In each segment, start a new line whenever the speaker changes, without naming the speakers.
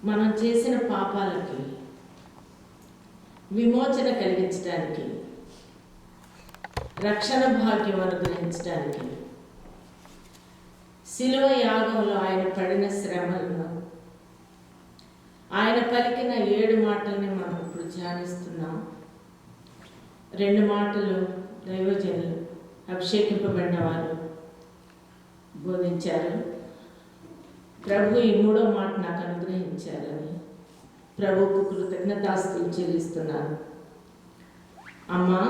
మనం చేసిన పాపాలకి విమోచన కలిగించడానికి, రక్షణ భాగ్యం అనుగ్రహించడానికి శిలువ యాగంలో ఆయన పడిన శ్రమలను, ఆయన పలికిన 7 మాటల్ని మనం ఇప్పుడు ధ్యానిస్తున్నాం. 2 మాటలు దైవజనులు అభిషేకింపబడిన వారు బోధించారు. ప్రభు ఈ 3వ మాట నాకు అనుగ్రహించారని ప్రభువుకు కృతజ్ఞతాస్తుతులు చెల్లిస్తున్నాను. అమ్మా,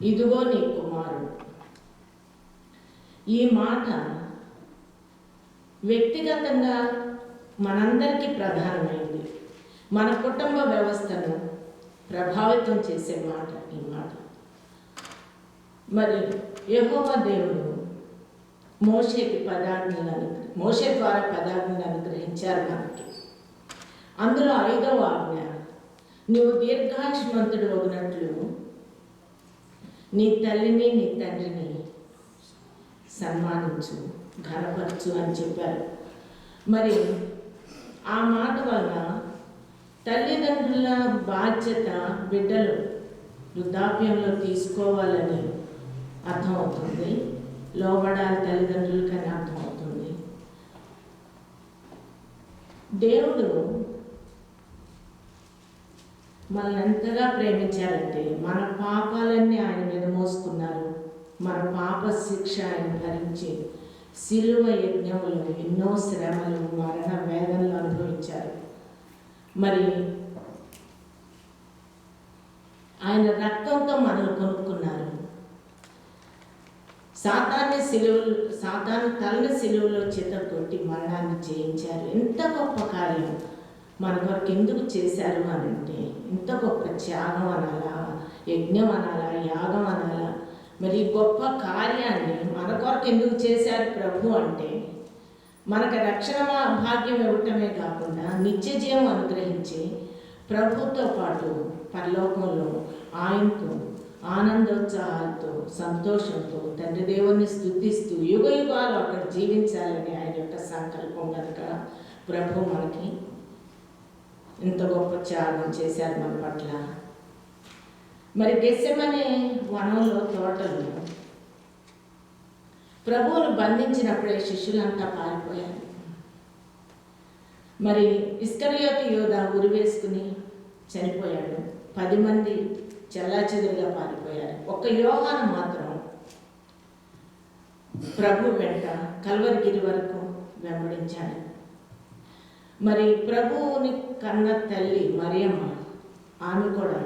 ఇదిగో నీ కుమారుడు. ఈ మాట వ్యక్తిగతంగా మనందరికీ ప్రధానమైంది. మన కుటుంబ వ్యవస్థను ప్రభావితం చేసే మాట ఈ మాట. మరి యెహోవా దేవుడు మోషే ద్వారా పదాజ్ఞలను అనుగ్రహించారు మనకి. అందులో 5వ ఆజ్ఞ, నువ్వు దీర్ఘాయుష్మంతుడు అవునట్లు నీ తల్లిని నీ తండ్రిని సన్మానించు, ఘనపరచు అని చెప్పారు. మరి ఆ మాట వలన తల్లిదండ్రుల బాధ్యత బిడ్డలు వృద్ధాప్యంలో తీసుకోవాలని అర్థమవుతుంది. లోబడాలి తల్లిదండ్రులకని అర్థమవుతుంది. దేవుడు మనల్ని ఎంతగా ప్రేమించారంటే మన పాపాలన్నీ ఆయన మీద మోసుకున్నారు. మన పాప శిక్ష ఆయన భరించి శిలువ యజ్ఞములు, ఎన్నో శ్రమలు, మరణ వేదనలు అనుభవించారు. మరి ఆయన రక్తంతో మనల్ని కొనుక్కున్నారు. సాతాను తలని సిలువలో చితగొట్టి మరణాన్ని జయించారు. ఎంత గొప్ప కార్యం మన కొరకు ఎందుకు చేశారు అని అంటే, ఇంత గొప్ప త్యాగం అనాలా, యజ్ఞం అనాలా, యాగం అనాలా, మరి గొప్ప కార్యాన్ని మన కొరకు ఎందుకు చేశారు ప్రభు అంటే, మనకు రక్షణ భాగ్యం ఇవ్వటమే కాకుండా నిత్య జీవం అనుగ్రహించి ప్రభుతో పాటు పరలోకంలో ఆయనతో ఆనందోత్సాహాలతో సంతోషంతో తండ్రి దేవుణ్ణి స్తుతిస్తూ యుగ యుగాలు అక్కడ జీవించాలని ఆయన యొక్క సంకల్పం కనుక ప్రభు మనకి ఇంత గొప్ప త్యాగం చేశారు మన పట్ల. మరి గెత్సెమనే వనంలో, తోటలో ప్రభువును బంధించినప్పుడే శిష్యులంతా పారిపోయారు. మరి ఇస్కరియోతు యోధా ఉరివేసుకుని చనిపోయాడు. 10 మంది చెల్లాచెదురుగా పారిపోయారు. ఒక్క యోహాను మాత్రం ప్రభు వెంట కల్వరిగిరి వరకు వెంబడించాడు. మరి ప్రభువుని కన్న తల్లి మరియమ్మ, ఆమె కూడా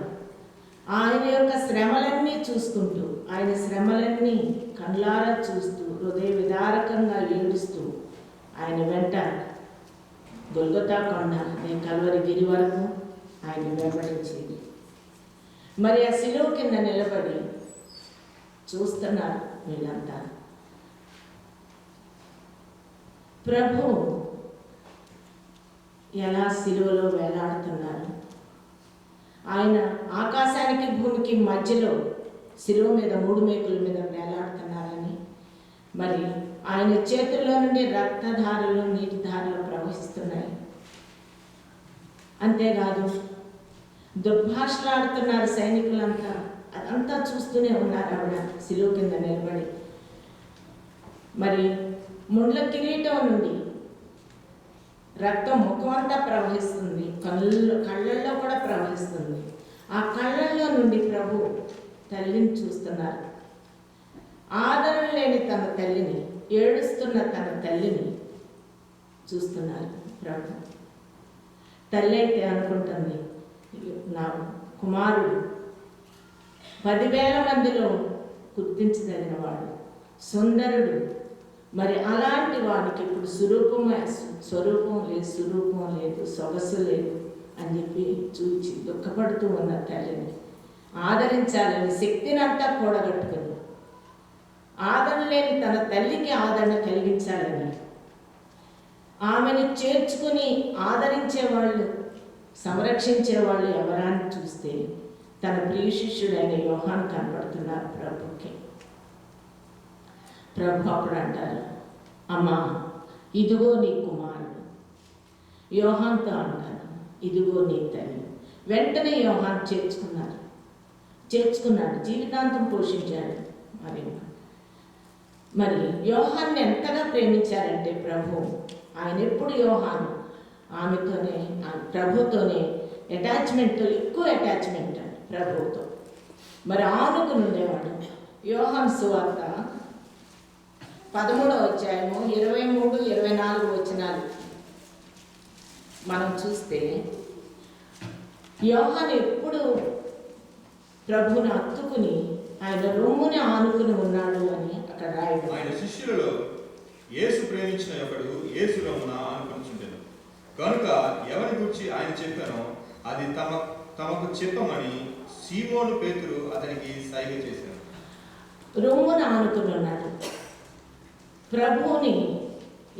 ఆయన యొక్క శ్రమలన్నీ చూసుకుంటూ, ఆయన శ్రమలన్నీ కళ్ళారా చూస్తూ, హృదయ విదారకంగా ఏడుస్తూ ఆయన వెంట గొల్గొతా కొండ, కల్వరిగిరి వరకు ఆయన వెంబడించింది. మరి ఆ శిలువ కింద నిలబడి చూస్తున్నారు వీళ్ళంతా. ప్రభు ఎలా శిలువలో వేలాడుతున్నారు. ఆయన ఆకాశానికి భూమికి మధ్యలో శిలువ మీద 3 మేకుల మీద వేలాడుతున్నారని, మరి ఆయన చేతుల్లో నుండి రక్తధారలు, నీటి ధారలు ప్రవహిస్తున్నాయి. అంతేకాదు దుర్భాషలాడుతున్నారు సైనికులంతా. అదంతా చూస్తూనే ఉన్నారు ఆవిడ శిలువ కింద నిలబడి. మరి ముండ్ల కిరీటం నుండి రక్తం ముఖమంతా ప్రవహిస్తుంది, కళ్ళల్లో కూడా ప్రవహిస్తుంది. ఆ కళ్ళల్లో నుండి ప్రభు తల్లిని చూస్తున్నారు. ఆదరణ లేని తన తల్లిని, ఏడుస్తున్న తన తల్లిని చూస్తున్నారు ప్రభు. తల్లి అయితే అనుకుంటుంది, నా కుమారుడు 10,000 మందిలో గుర్తించదగిన వాడు, సుందరుడు, మరి అలాంటి వాడికి ఇప్పుడు స్వరూపం లేదు, సొగసు లేదు అని చెప్పి చూచి దుఃఖపడుతూ ఉన్న తల్లిని ఆదరించాలని శక్తిని అంతా కూడగట్టుకుని, ఆదరణ లేని తన తల్లికి ఆదరణ కలిగించాలని, ఆమెను చేర్చుకుని ఆదరించేవాళ్ళు, సంరక్షించేవాళ్ళు ఎవరాన్ని చూస్తే తన ప్రియ శిష్యుడైన యోహాను కనపడుతున్నారు ప్రభుకి. ప్రభు అప్పుడు అంటారు, అమ్మా, ఇదిగో నీ కుమారుడు. యోహాన్తో అంటారు, ఇదిగో నీ తల్లి. వెంటనే యోహాన్ చేర్చుకున్నాడు, జీవితాంతం పోషించాడు. మరి యోహాన్ని ఎంతగా ప్రేమించారంటే ప్రభు, ఆయన ఎప్పుడు యోహాను ఆమెతోనే, ప్రభుతోనే అటాచ్మెంట్తో, ఎక్కువ అటాచ్మెంట్ ప్రభువుతో మరి ఆనుకుని ఉండేవాడు. యోహాను సువార్త 13వ అధ్యాయము 23, 24 వచనాలు మనం చూస్తే, యోహాను ఎప్పుడు ప్రభువుని హత్తుకుని ఆయన రొమ్ముని ఆనుకుని ఉన్నాడు అని అక్కడ రాయడం.
ఆయన శిష్యులలో యేసు ప్రేమించిన ఒకడు యేసు రొమ్మున ఆనుకుంటుండెను కనుక ఎవరి గురించి ఆయన చెప్పానో అది తమకు చెప్పమని సీమోను పేతురు అతనికి సైగ చేశాడు.
రొమ్మున ఆనుకుని ఉన్నాడు. ప్రభువుని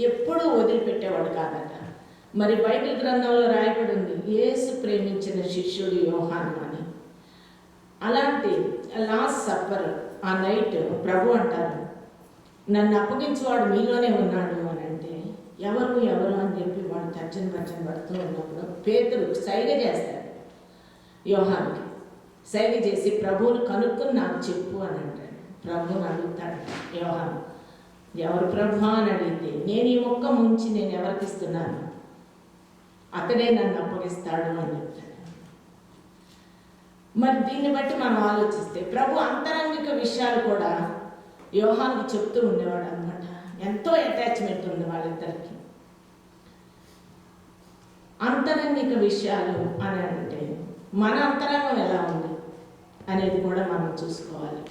ఎప్పుడూ వదిలిపెట్టేవాడు కాదట. మరి బైబిల్ గ్రంథంలో రాయబడి ఉంది, యేసు ప్రేమించిన శిష్యుడు యోహాను అని. అలాంటి లాస్ట్ సప్పర్ ఆ నైట్ ప్రభు అంటారు, నన్ను అప్పగించేవాడు మీలోనే ఉన్నాడు అని అంటే, ఎవరు అని చెప్పి వాడు తర్జన పడుతూ ఉన్నప్పుడు పేతురు సైగ చేస్తాడు, యోహానుకి సైగ చేసి ప్రభువుని కనుక్కొని నాకు చెప్పు అని అంటాడు. ప్రభువుని అడుగుతాడు యోహాను, ఎవరు ప్రభు అని అడిగితే, నేను ఈ మొక్క ముంచి నేను ఎవరికి ఇస్తున్నాను, అతడే నన్ను అప్పగిస్తాడు అని చెప్తాడు. మరి దీన్ని బట్టి మనం ఆలోచిస్తే ప్రభు అంతరంగిక విషయాలు కూడా యోహానుకు చెప్తూ ఉండేవాడు అనమాట. ఎంతో అటాచ్మెంట్ ఉంది వాళ్ళిద్దరికి. అంతరంగిక విషయాలు అని అంటే మన అంతరంగం ఎలా ఉంది అనేది కూడా మనం చూసుకోవాలి.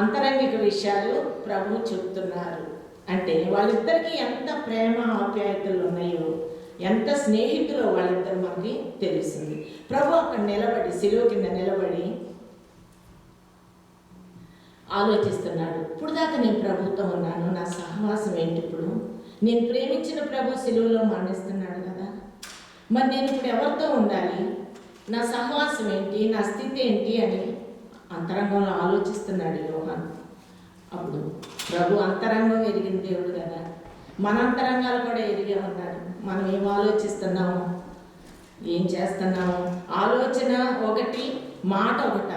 అంతరంగిక విషయాలు ప్రభు చెప్తున్నారు అంటే వాళ్ళిద్దరికీ ఎంత ప్రేమ ఆప్యాయతలు ఉన్నాయో, ఎంత స్నేహితులో వాళ్ళిద్దరు మనకి తెలుస్తుంది. ప్రభు అక్కడ నిలబడి, శిలువ కింద నిలబడి ఆలోచిస్తున్నాడు, ఇప్పుడు దాకా నేను ప్రభుత్వం ఉన్నాను, నా సహవాసం ఏంటి ఇప్పుడు? నేను ప్రేమించిన ప్రభు శిలువలో మరణిస్తున్నాడు కదా, మరి నేను ఇప్పుడు ఎవరితో ఉండాలి, నా సహవాసం ఏంటి, నా స్థితి ఏంటి అని అంతరంగంలో ఆలోచిస్తున్నాడు యోహాను. అప్పుడు ప్రభు అంతరంగం ఎరిగిన దేవుడు కదా, మన అంతరంగాలు కూడా ఎరిగే ఉన్నాడు. మనం ఏం ఆలోచిస్తున్నాము, ఏం చేస్తున్నాము, ఆలోచన ఒకటి, మాట ఒకట,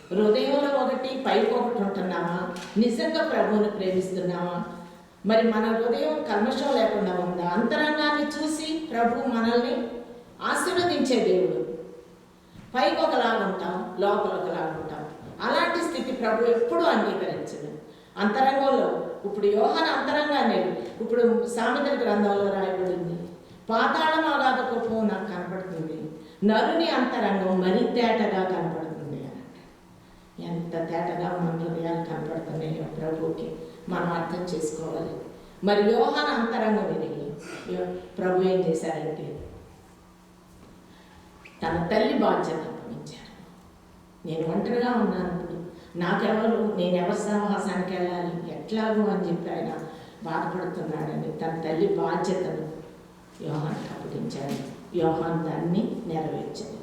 హృదయంలో ఒకటి, పైకి ఒకటి ఉంటున్నామా, నిజంగా ప్రభువుని ప్రేమిస్తున్నామా, మరి మన హృదయం కల్మషం లేకుండా ఉందా, అంతరంగాన్ని చూసి ప్రభు మనల్ని ఆశీర్వదించే దేవుడు. పైకి ఒకలాగా ఉంటాం, లోపల ఒకలాగా ఉంటాం. అలాంటి స్థితి ప్రభు ఎప్పుడూ అంగీకరించదు. అంతరంగంలో ఇప్పుడు యోహాను అంతరంగాన్ని, ఇప్పుడు సామెతల గ్రంథంలో రాయబడింది, పాతాళం ఆగాధకపో నాకు కనపడుతుంది, నరుని అంతరంగం మరీ తేటగా కనపడుతుంది అని. ఎంత తేటగా మన హృదయాలు కనపడుతున్నాయో ప్రభుకి మనం అర్థం చేసుకోవాలి. మరి యోహాను అంతరంగం ఎరిగి ప్రభు ఏం చేశారంటే తన తల్లి బాధ్యత అప్పగించారు. నేను ఒంటరిగా ఉన్నాను, ఇప్పుడు నాకెవరు, నేను ఎవరి సహవాసానికి వెళ్ళాలి, ఎట్లాగో అని చెప్పి ఆయన బాధపడుతున్నాడని తన తల్లి బాధ్యతను యోహానుకి అప్పగించాడు. యోహాను దాన్ని నెరవేర్చాడు.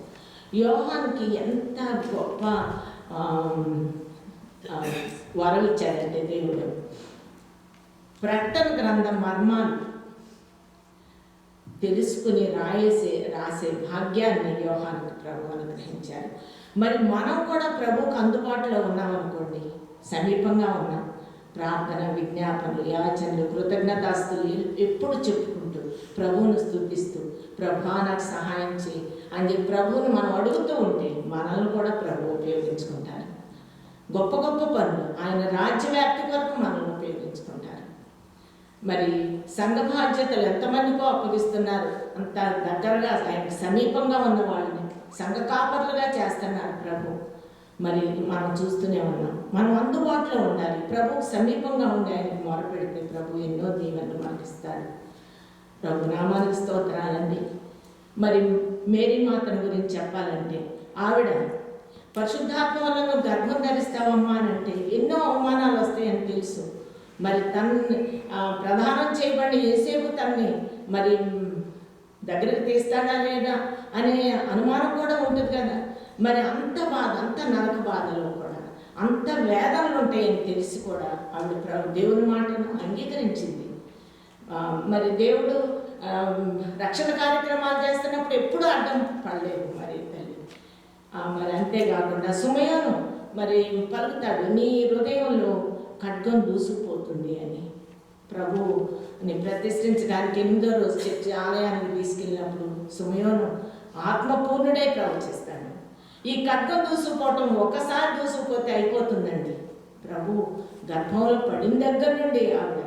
యోహానుకి ఎంత గొప్ప వరం ఇచ్చాడంటే దేవుడు, ప్రకటన గ్రంథం మర్మాలు తెలుసుకుని రాసే భాగ్యాన్ని యోహానుకి ప్రభు అనుగ్రహించారు. మరి మనం కూడా ప్రభువుకు అందుబాటులో ఉన్నామనుకోండి, సమీపంగా ఉన్నాం, ప్రార్థన, విజ్ఞాపనలు, యాచనలు, కృతజ్ఞతాస్తులు ఎప్పుడు చెప్పుకుంటూ ప్రభువును స్తుతిస్తూ, ప్రభా నాకు సహాయం చేయి అని చెప్పి ప్రభువుని మనం అడుగుతూ ఉంటే మనల్ని కూడా ప్రభు ఉపయోగించుకుంటారు. గొప్ప గొప్ప పనులు, ఆయన రాజ్యవ్యాప్తి వరకు మనల్ని ఉపయోగించుకుంటారు. మరి సంఘ బాధ్యతలు ఎంతమందికో అప్పగిస్తున్నారు, అంత దగ్గరగా ఆయనకు సమీపంగా ఉన్న వాళ్ళని సంఘ కాపర్లుగా చేస్తున్నారు ప్రభు. మరి మనం చూస్తూనే ఉన్నాం. మనం అందుబాటులో ఉండాలి, ప్రభుకు సమీపంగా ఉండి ఆయనకు మొరపెడితే ప్రభు ఎన్నో దీవెనలు మనకి ఇస్తాడు. ప్రభు నామానికి స్తోత్రాలండి. మరి మేరీ మాతను గురించి చెప్పాలంటే, ఆవిడ పరిశుద్ధాత్మ వల్ల నువ్వు గర్భం ధరిస్తావమ్మా అని అంటే ఎన్నో అవమానాలు వస్తాయని తెలుసు. మరి తన్ని ప్రధానం చేయబడి యేసేపు తన్ని మరి దగ్గరికి తీస్తాడా లేదా అనే అనుమానం కూడా ఉంటుంది కదా. మరి అంత బాధ, అంత నరక బాధలో కూడా, అంత వేదనలు ఉంటాయని తెలిసి కూడా ఆవిడ దేవుని మాటను అంగీకరించింది. మరి దేవుడు రక్షణ కార్యక్రమాలు చేస్తున్నప్పుడు ఎప్పుడూ అడ్డం పడలేదు మరి తల్లి. మరి అంతేకాకుండా సుమయోను మరి పలుకుతాడు, నీ హృదయంలో ఖడ్గం దూసుకుపోతుంది అని. ప్రభుని ప్రతిష్ఠించడానికి 8వ రోజు చర్చి ఆలయానికి తీసుకెళ్ళినప్పుడు సుమయోను ఆత్మపూర్ణుడే ప్రవచిస్తాడు. ఈ ఖడ్గం దూసుకుపోవటం ఒకసారి దూసుకుపోతే అయిపోతుందండి. ప్రభు గర్భంలో పడిన దగ్గర నుండి ఆవిడ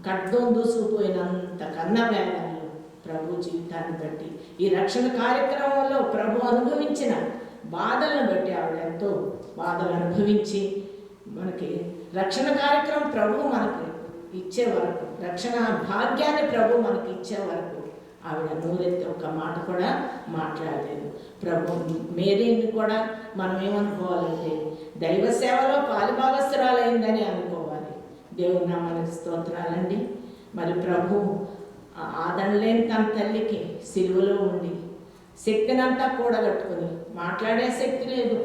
ఖడ్గం దూసుకుపోయినంత కన్నా వేగాలు ప్రభు జీవితాన్ని బట్టి, ఈ రక్షణ కార్యక్రమంలో ప్రభు అనుభవించిన బాధలను బట్టి ఆవిడ ఎంతో బాధలు అనుభవించి మనకి రక్షణ కార్యక్రమం ప్రభు మనకి ఇచ్చే వరకు, రక్షణ భాగ్యాన్ని ప్రభు మనకి ఇచ్చే వరకు ఆవిడ నోరెత్తి ఒక్క మాట కూడా మాట్లాడలేదు. ప్రభు మేరీని కూడా మనం ఏమనుకోవాలంటే దైవ సేవలో పాలుభాగస్తురాలైందని అనుకోవాలి. దేవుని నామానికి స్తోత్రాలండి. మరి ప్రభు ఆదరణలేని తన తల్లికి సిలువలో ఉండి శక్తినంతా కూడగట్టుకుని, మాట్లాడే శక్తి లేదు,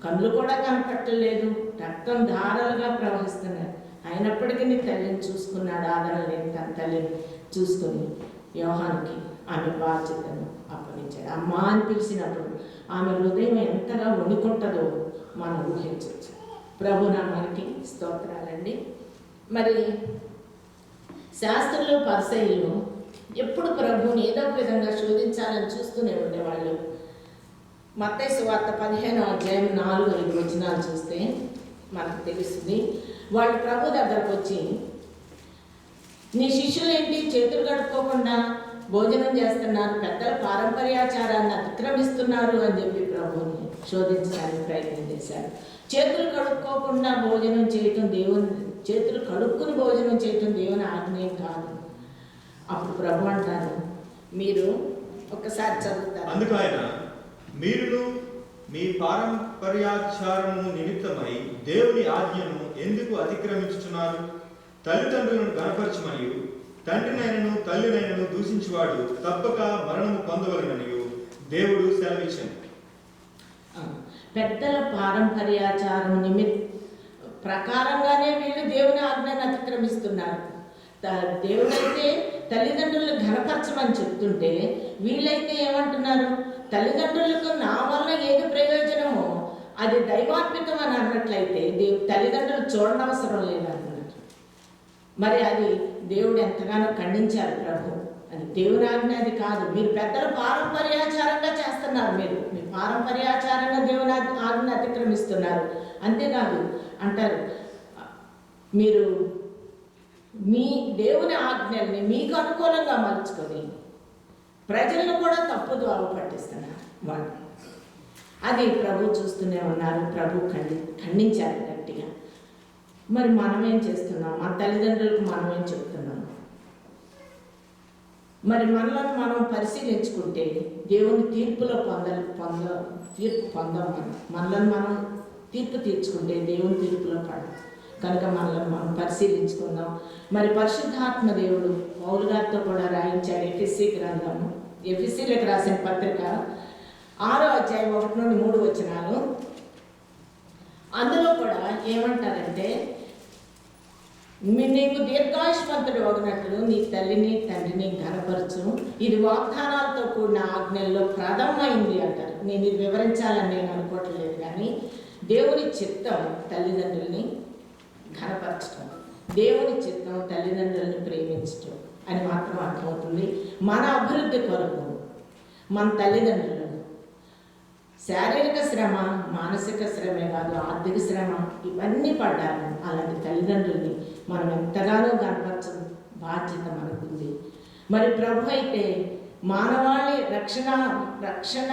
కళ్ళు కూడా కనపట్టలేదు, రక్తం ధారాలుగా ప్రవహిస్తున్నాడు, అయినప్పటికీ నీ తల్లిని చూసుకున్నాడు. ఆదరణ లేని తన తల్లిని చూసుకుని యోహానికి ఆమె బాధ్యతను అప్పగించాడు. అమ్మ అని పిలిచినప్పుడు ఆమె హృదయం ఎంతగా వణుకుంటుందో మనం ఊహించవచ్చు. ప్రభు నామానికి స్తోత్రాలండి. మరి శాస్త్రులు పరిసయ్యులు ఎప్పుడు ప్రభువుని ఏదో ఒక విధంగా శోధించాలని చూస్తూనే ఉండేవాళ్ళు. మత్తయి సువార్త 15వ అధ్యాయం 4-5 వచనాలు చూస్తే మనకు తెలుస్తుంది. వాళ్ళు ప్రభు దగ్గరకు వచ్చి, నీ శిష్యులు ఏంటి చేతులు కడుక్కోకుండా భోజనం చేస్తున్నారు, పెద్దల పారంపర్యాచారాన్ని అతిక్రమిస్తున్నారు అని చెప్పి ప్రభువుని శోధించడానికి ప్రయత్నం చేశారు. చేతులు కడుక్కోకుండా భోజనం చేయటం చేతులు కడుక్కుని భోజనం చేయటం దేవుని ఆజ్ఞేయం కాదు. అప్పుడు ప్రభు అంటారు, మీరు ఒక్కసారి చదువుతారు.
అందుకు ఆయన, మీరును మీ పారంపర్యాచారము నిమిత్తమై దేవుని ఆజ్ఞను ఎందుకు అతిక్రమించుచున్నారు? తల్లిదండ్రులను గణపరచమనియు తండ్రినైనను తల్లినైనను దూషించువాడు తప్పక మరణము పొందవలెననియు దేవుడు సెలవిచ్చాను.
పెద్దల పారంపర్యాచారం ప్రకారంగానే వీళ్ళు దేవుని ఆజ్ఞను అతిక్రమిస్తున్నారు. దేవుడైతే తల్లిదండ్రులను ఘనపరచమని చెప్తుంటే వీళ్ళైతే ఏమంటున్నారు, తల్లిదండ్రులకు నా వల్ల ఏది ప్రయోజనమో అది దైవాత్మికం అని అన్నట్లయితే తల్లిదండ్రులు చూడనవసరం లేదన్నారు. మరి అది దేవుడు ఎంతగానో ఖండించారు ప్రభు. అది దేవుని ఆజ్ఞ అది కాదు. మీరు పెద్దల పారంపర్యాచారంగా చేస్తున్నారు, మీ పారంపర్యాచారంగా దేవుని ఆజ్ఞను అతిక్రమిస్తున్నారు. అంతేకాదు అంటారు, మీరు మీ దేవుని ఆజ్ఞల్ని మీకు అనుకూలంగా మలుచుకొని ప్రజలను కూడా తప్పుదోవ పట్టిస్తున్నారు వాళ్ళు. అది ప్రభు చూస్తూనే ఉన్నారు. ప్రభు ఖండించారు గట్టిగా. మరి మనమేం చేస్తున్నాం? మన తల్లిదండ్రులకు మనమేం చెప్తున్నాం? మరి మనలను మనం పరిశీలించుకుంటే దేవుని తీర్పులో తీర్పు పొందాం. మనలను మనం తీర్పు తీర్చుకుంటే దేవుని తీర్పులో పడం. కనుక మనల్ని మనం పరిశీలించుకుందాం. మరి పరిశుద్ధాత్మ దేవుడు పౌలు గారితో కూడా రాయించాడు. ఎఫెసీ గ్రంథము, ఎఫెసీలకు రాసిన పత్రిక 6వ అధ్యాయం 1-3 వచనాలు. అందులో కూడా ఏమంటారంటే, నీకు దీర్ఘాయుష్మంతుడు ఒకనట్లు నీ తల్లిని తండ్రిని ఘనపరచు, ఇది వాగ్దానాలతో కూడిన ఆజ్ఞల్లో ప్రథమమైంది అంటారు. నేను ఇది వివరించాలని నేను అనుకోవట్లేదు, కానీ దేవుని చిత్తం తల్లిదండ్రుల్ని ఘనపరచడం, దేవుని చిత్తం తల్లిదండ్రులను ప్రేమించడం అని మాత్రం అర్థమవుతుంది. మన అభివృద్ధి కొరకు మన తల్లిదండ్రులను శారీరక శ్రమ, మానసిక శ్రమే కాదు, ఆర్థిక శ్రమ ఇవన్నీ పడ్డారు. అలాంటి తల్లిదండ్రుల్ని మనం ఎంతగానో కనపరచడం బాధ్యత మనకుంది. మరి ప్రభు అయితే మానవాళి రక్షణ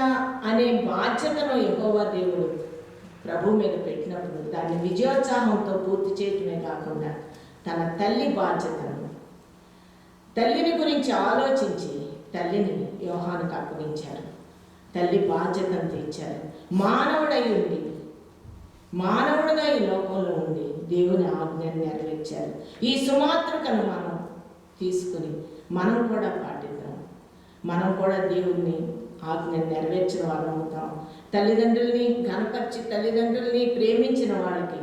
అనే బాధ్యతను యెహోవా దేవుడు ప్రభు మీద పెట్టినప్పుడు దాన్ని విజయోత్సాహంతో పూర్తి చేయటమే కాకుండా తన తల్లి బాధ్యతను, తల్లిని గురించి ఆలోచించి తల్లిని యోహానుకు అప్పగించారు. తల్లి బాధ్యతను తీర్చారు. మానవుడుగా ఈ లోకంలో ఉండి దేవుని ఆజ్ఞను నెరవేర్చారు. ఈ సుమాత్రకను మనం తీసుకుని మనం కూడా పాటిద్దాం. మనం కూడా దేవుని ఆజ్ఞను నెరవేర్చిన వాళ్ళం అవుతాం. తల్లిదండ్రుల్ని ఘనపరిచి తల్లిదండ్రుల్ని ప్రేమించిన వాళ్ళకి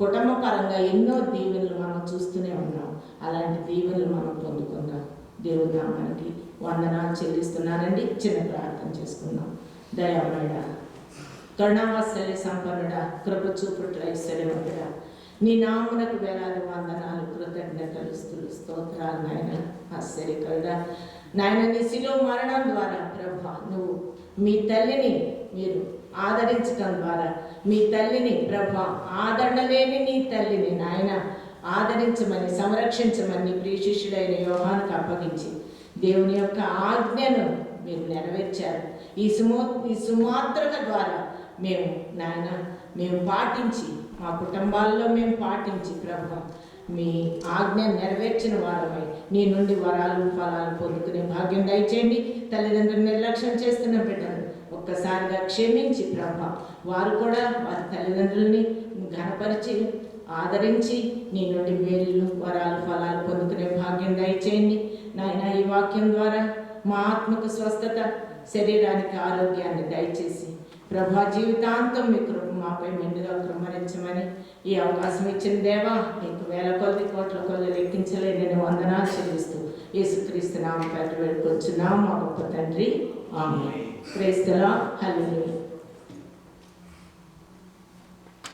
కుటుంబ పరంగా ఎన్నో దీవెనలు మనం చూస్తూనే ఉన్నాం. అలాంటి దీవెనలు మనం పొందుకుందాం. దేవుడి నామానికి వందనాలు చెల్లిస్తున్నానండి. చిన్న ప్రార్థన చేసుకుందాం. దయామయుడా, కరుణావాత్సల్య సంపన్నుడా, కృప చూపుట్ల ఐశ్వర్యవంతుడా, నీ నామునకు వేలాది వందనాలు, కృతజ్ఞతలు, స్తోత్రాలు నాయన. ఆశ్చర్యకరుడా నాయన, నీ శిలువ మరణం ద్వారా ప్రభా నువ్వు మీ తల్లిని మీరు ఆదరించడం ద్వారా, మీ తల్లిని ప్రభా ఆదరణ లేని నీ తల్లిని నాయన ఆదరించమని, సంరక్షించమని ప్రియ శిష్యుడైన యోహానుకు అప్పగించి దేవుని యొక్క ఆజ్ఞను మీరు నెరవేర్చారు. ఈ సుమాత్రక ద్వారా మేము పాటించి, మా కుటుంబాల్లో మేము పాటించి ప్రభా మీ ఆజ్ఞ నెరవేర్చిన వారమై నీ నుండి వరాలు ఫలాలు పొందుకునే భాగ్యం దయచేయండి. తల్లిదండ్రులు నిర్లక్ష్యం చేస్తున్న బిడ్డలు ఒక్కసారిగా క్షమించి ప్రభా వారు కూడా వారి తల్లిదండ్రులని ఘనపరిచి ఆదరించి నీ నుండి మేలు వరాలు ఫలాలు పొందుకునే భాగ్యం దయచేయండి నాయన. ఈ వాక్యం ద్వారా మా ఆత్మకు స్వస్థత, శరీరానికి ఆరోగ్యాన్ని దయచేసి ప్రభా జీవితాంతం మీ కృప మాపై మెండుగా కృమ్మరించమని ఈ అవకాశం ఇచ్చిన దేవా నీకు వేల కొద్ది కోట్ల కొద్ది లెక్కించలేని వందనాలు చెల్లిస్తూ యేసుక్రీస్తు నామం పేరిట వేడుకొచ్చున్నాం మా గొప్ప తండ్రి. Amen. Praise the lord. Hallelujah.